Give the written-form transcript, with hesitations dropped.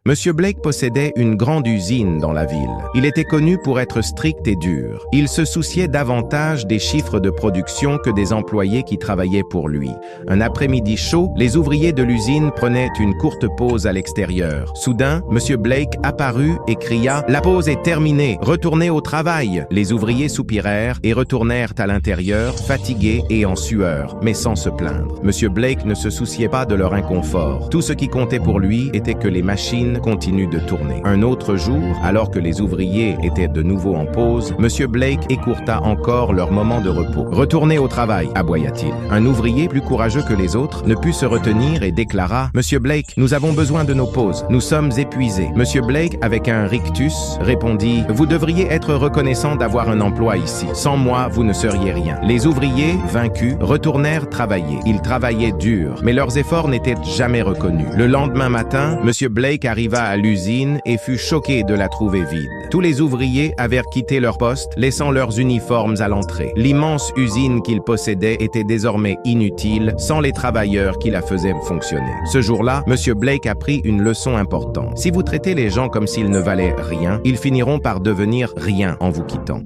Monsieur Blake possédait une grande usine dans la ville. Il était connu pour être strict et dur. Il se souciait davantage des chiffres de production que des employés qui travaillaient pour lui. Un après-midi chaud, les ouvriers de l'usine prenaient une courte pause à l'extérieur. Soudain, Monsieur Blake apparut et cria « La pause est terminée, retournez au travail !» Les ouvriers soupirèrent et retournèrent à l'intérieur, fatigués et en sueur, mais sans se plaindre. Monsieur Blake ne se souciait pas de leur inconfort. Tout ce qui comptait pour lui était que les machines continuent de tourner. Un autre jour, alors que les ouvriers étaient de nouveau en pause, Monsieur Blake écourta encore leur moment de repos. « Retournez au travail !» aboya-t-il. Un ouvrier plus courageux que les autres ne put se retenir et déclara « Monsieur Blake, nous avons besoin de nos pauses. Nous sommes épuisés. » Monsieur Blake, avec un rictus, répondit « Vous devriez être reconnaissant d'avoir un emploi ici. Sans moi, vous ne seriez rien. » Les ouvriers, vaincus, retournèrent travailler. Ils travaillaient dur, mais leurs efforts n'étaient jamais reconnus. Le lendemain matin, Monsieur Blake arriva à l'usine et fut choqué de la trouver vide. Tous les ouvriers avaient quitté leur poste, laissant leurs uniformes à l'entrée. L'immense usine qu'ils possédaient était désormais inutile, sans les travailleurs qui la faisaient fonctionner. Ce jour-là, Monsieur Blake apprit une leçon importante. Si vous traitez les gens comme s'ils ne valaient rien, ils finiront par devenir rien en vous quittant.